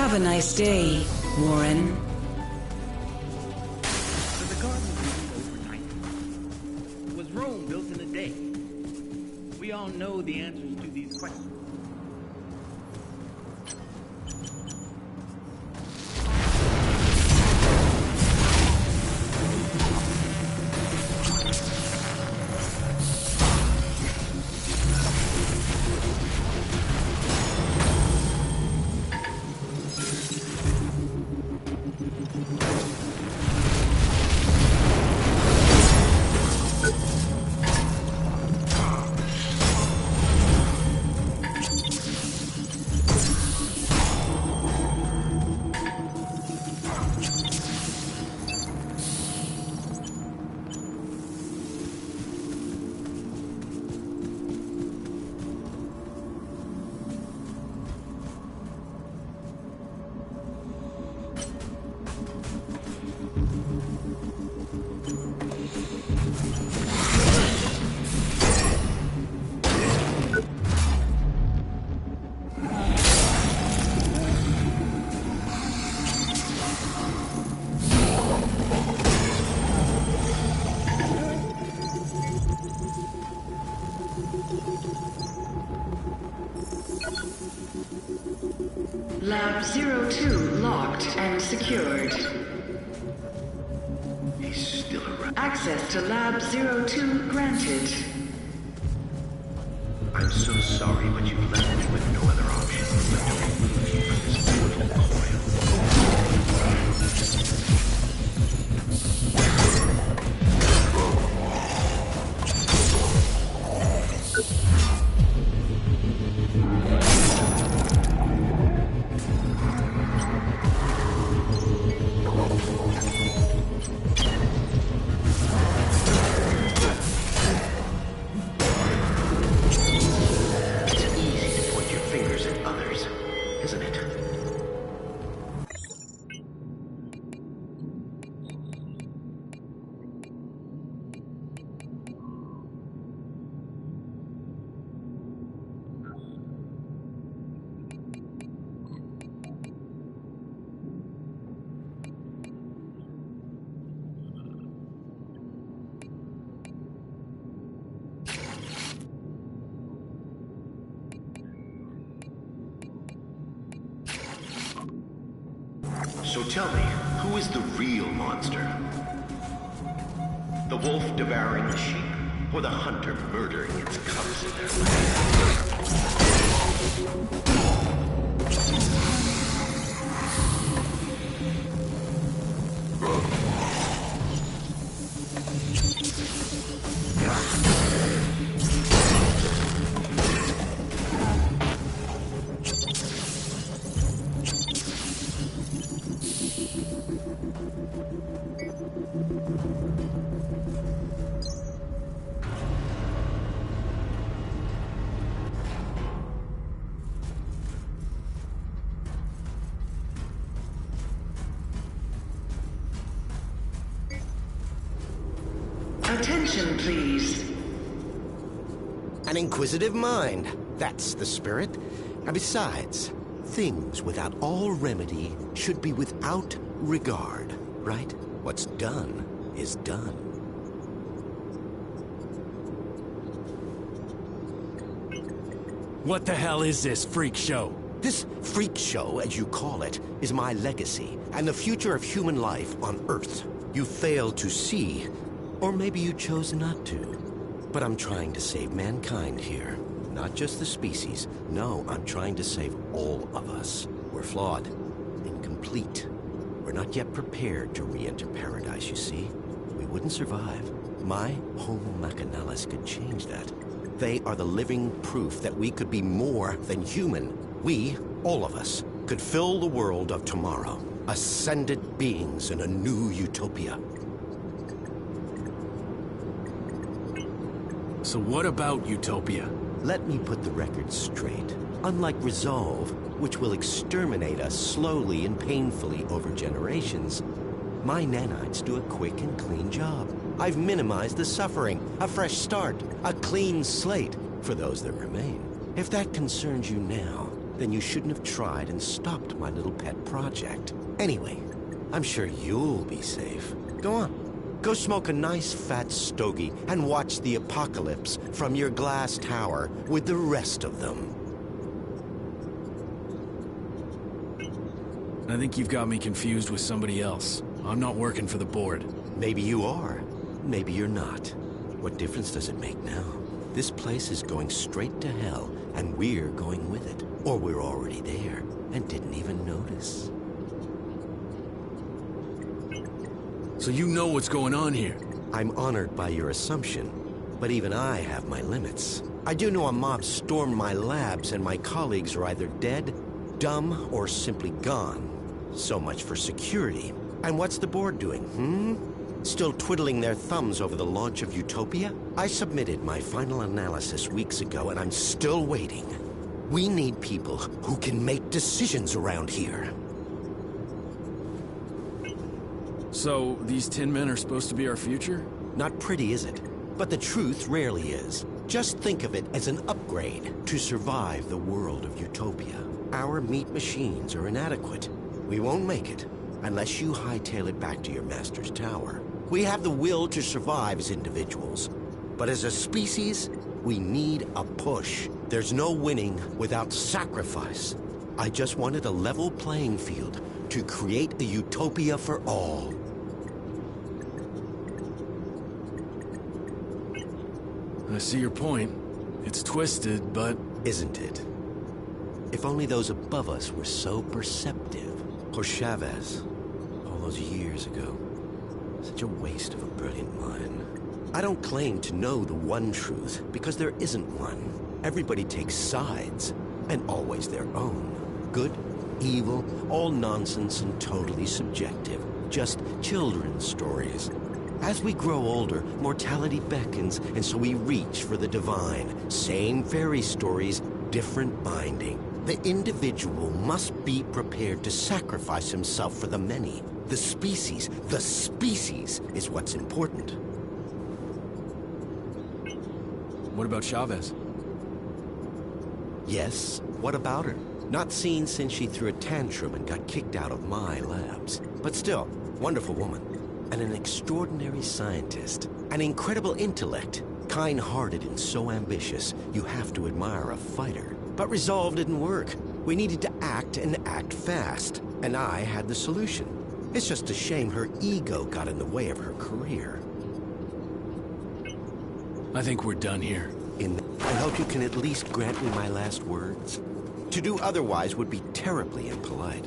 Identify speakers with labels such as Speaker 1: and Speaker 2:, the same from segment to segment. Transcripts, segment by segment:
Speaker 1: Have a nice day, Warren.
Speaker 2: So the garden was overnight. Was Rome built in a day? We all know the answers to these questions.
Speaker 1: Lab 02 locked and secured.
Speaker 3: He's still around.
Speaker 1: Access to Lab 02 granted.
Speaker 3: I'm so sorry, but you've left me with no other option but to remove you from this mortal coil. So tell me, who is the real monster? The wolf devouring the sheep, or the hunter murdering its cubs in their
Speaker 1: Attention, please.
Speaker 4: An inquisitive mind. That's the spirit. And besides, things without all remedy should be without regard, right? What's done is done.
Speaker 5: What the hell is this freak show?
Speaker 4: This freak show, as you call it, is my legacy and the future of human life on Earth. You failed to see, or maybe you chose not to. But I'm trying to save mankind here. Not just the species. No, I'm trying to save all of us. We're flawed, incomplete. We're not yet prepared to re-enter paradise, you see. We wouldn't survive. My Homo Machinalis could change that. They are the living proof that we could be more than human. We, all of us, could fill the world of tomorrow. Ascended beings in a new utopia.
Speaker 5: So what about utopia?
Speaker 4: Let me put the record straight. Unlike Resolve, which will exterminate us slowly and painfully over generations, my nanites do a quick and clean job. I've minimized the suffering, a fresh start, a clean slate for those that remain. If that concerns you now, then you shouldn't have tried and stopped my little pet project. Anyway, I'm sure you'll be safe. Go on. Go smoke a nice fat stogie and watch the apocalypse from your glass tower with the rest of them.
Speaker 5: I think you've got me confused with somebody else. I'm not working for the board.
Speaker 4: Maybe you are. Maybe you're not. What difference does it make now? This place is going straight to hell, and we're going with it. Or we're already there, and didn't even notice.
Speaker 5: So you know what's going on here?
Speaker 4: I'm honored by your assumption, but even I have my limits. I do know a mob stormed my labs, and my colleagues are either dead, dumb, or simply gone. So much for security. And what's the board doing, Still twiddling their thumbs over the launch of Utopia? I submitted my final analysis weeks ago, and I'm still waiting. We need people who can make decisions around here.
Speaker 5: So, these 10 men are supposed to be our future?
Speaker 4: Not pretty, is it? But the truth rarely is. Just think of it as an upgrade to survive the world of Utopia. Our meat machines are inadequate. We won't make it unless you hightail it back to your master's tower. We have the will to survive as individuals, but as a species, we need a push. There's no winning without sacrifice. I just wanted a level playing field to create a utopia for all.
Speaker 5: I see your point. It's twisted, but...
Speaker 4: Isn't it? If only those above us were so perceptive. Or Chavez, all those years ago. Such a waste of a brilliant mind. I don't claim to know the one truth, because there isn't one. Everybody takes sides, and always their own. Good, evil, all nonsense and totally subjective. Just children's stories. As we grow older, mortality beckons, and so we reach for the divine. Same fairy stories, different binding. The individual must be prepared to sacrifice himself for the many. The species is what's important.
Speaker 5: What about Chavez?
Speaker 4: Yes, what about her? Not seen since she threw a tantrum and got kicked out of my labs. But still, wonderful woman. And an extraordinary scientist. An incredible intellect. Kind-hearted and so ambitious, you have to admire a fighter. But resolve didn't work. We needed to act and act fast. And I had the solution. It's just a shame her ego got in the way of her career.
Speaker 5: I think we're done here.
Speaker 4: I hope you can at least grant me my last words. To do otherwise would be terribly impolite.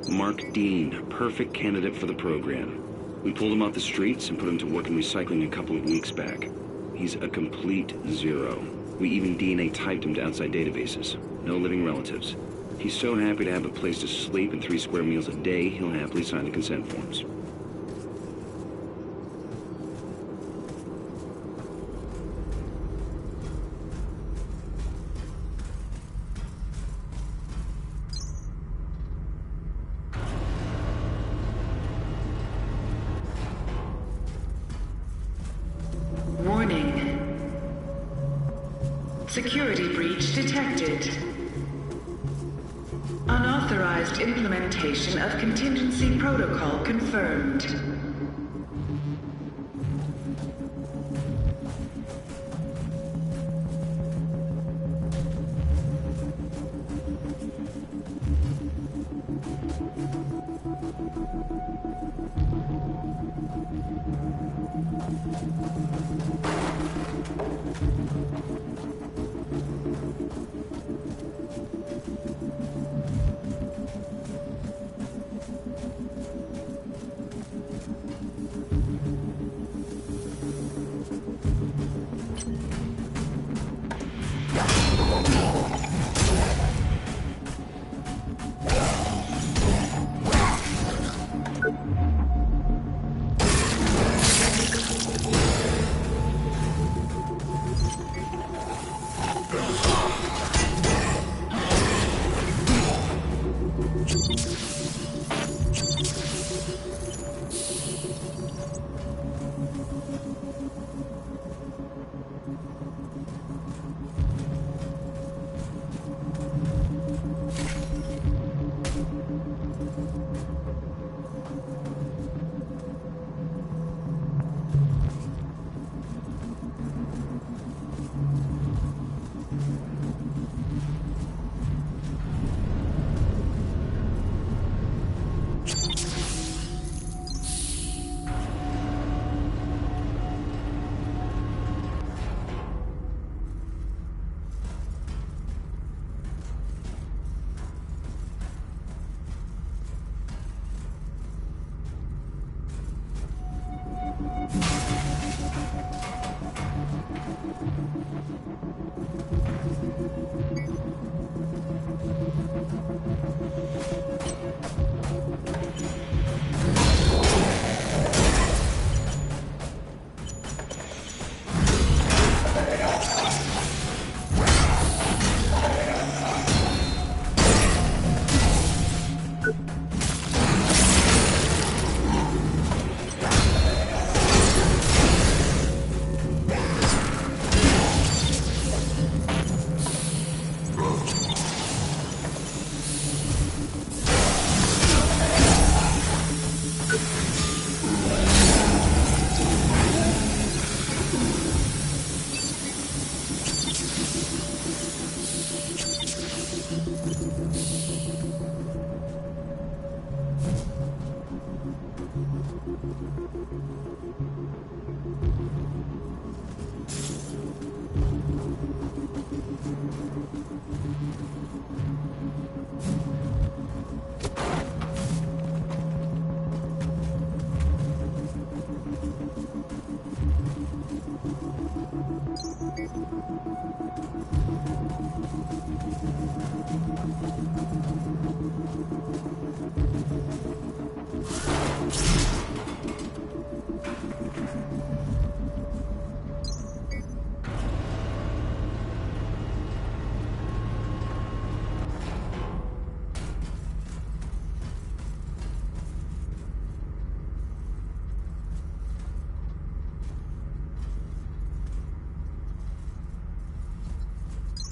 Speaker 6: Mark Dean, perfect candidate for the program. We pulled him off the streets and put him to work in recycling a couple of weeks back. He's a complete zero. We even DNA typed him to outside databases. No living relatives. He's so happy to have a place to sleep and 3 square meals a day, he'll happily sign the consent forms.
Speaker 1: Warning. Security breach detected. Unauthorized implementation of contingency protocol confirmed.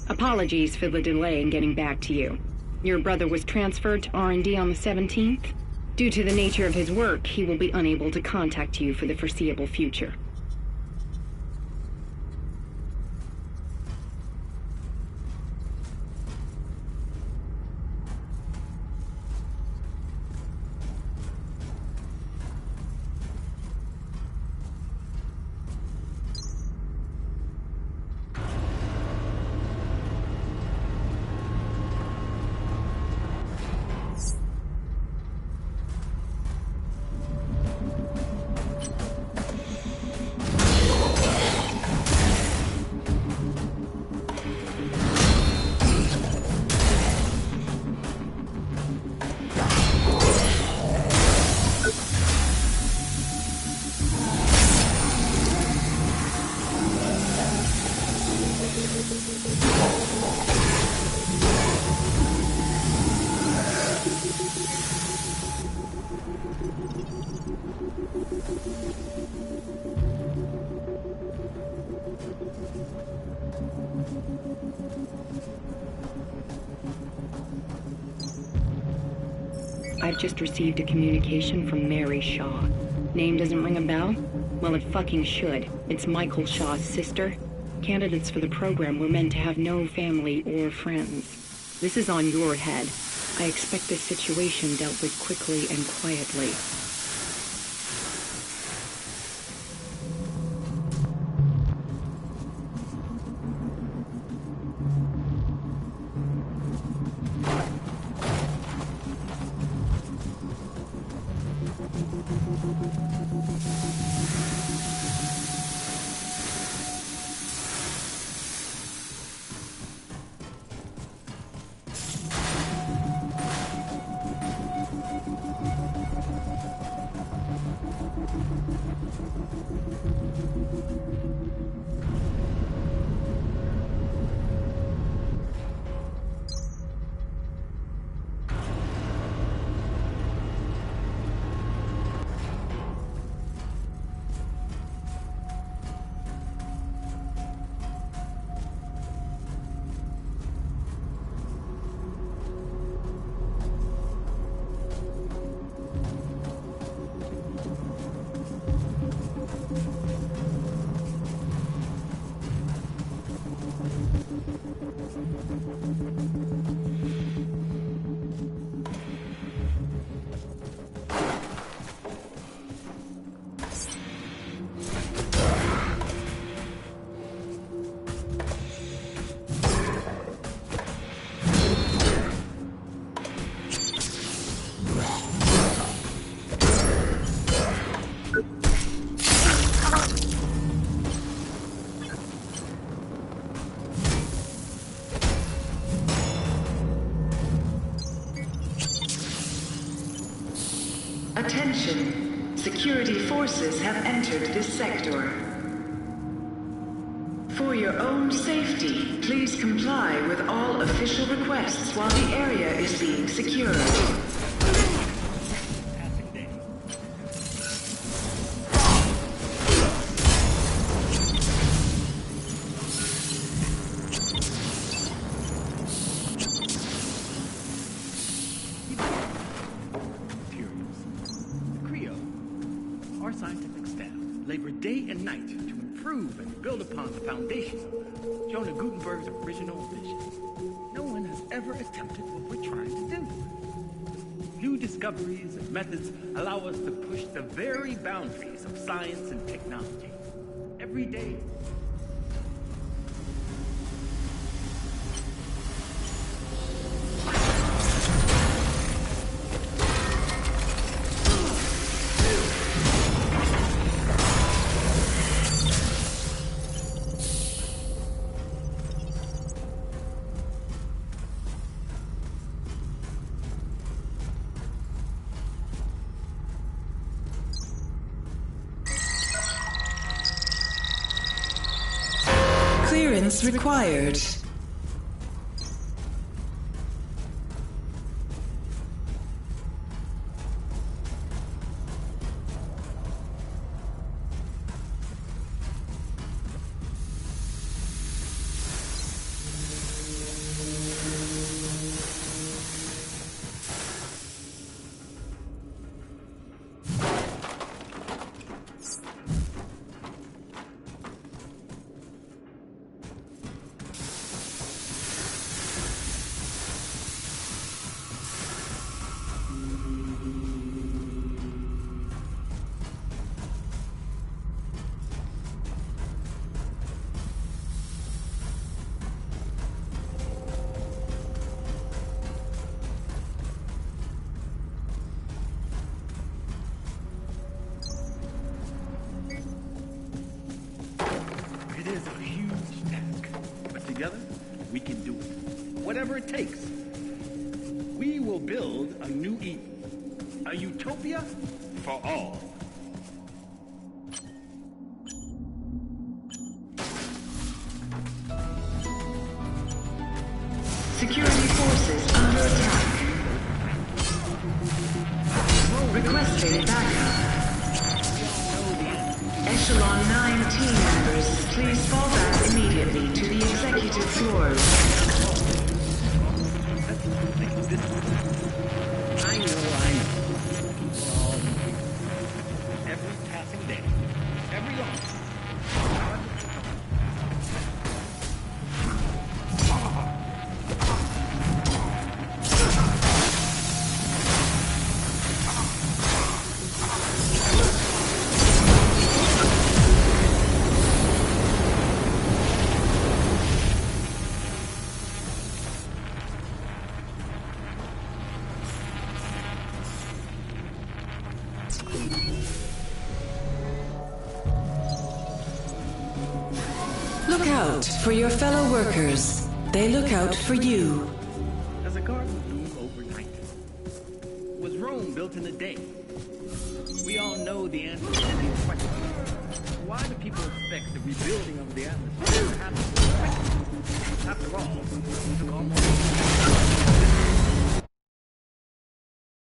Speaker 7: Apologies for the delay in getting back to you. Your brother was transferred to R&D on the 17th. Due to the nature of his work, he will be unable to contact you for the foreseeable future. I've just received a communication from Mary Shaw. Name doesn't ring a bell? Well, it fucking should. It's Michael Shaw's sister. Candidates for the program were meant to have no family or friends. This is on your head. I expect this situation dealt with quickly and quietly.
Speaker 1: Attention! Security forces have entered this sector. For your own safety, please comply with all official requests while the area is being secured.
Speaker 2: Discoveries and methods allow us to push the very boundaries of science and technology. Every day.
Speaker 1: Clearance required.
Speaker 2: together, we can do it. Whatever it takes. We will build a new Eden. A utopia for all.
Speaker 1: Security forces under attack. Requesting backup. Echelon 9 team members, please fall back immediately to the executive floors.
Speaker 2: I know. Every passing day, every launch.
Speaker 1: Look out for your fellow workers. They look out for you.
Speaker 2: Does a garden bloom overnight? Was Rome built in a day? We all know the answer to these questions. Why do people expect the rebuilding of the atmosphere to happen so quickly? After all, it took almost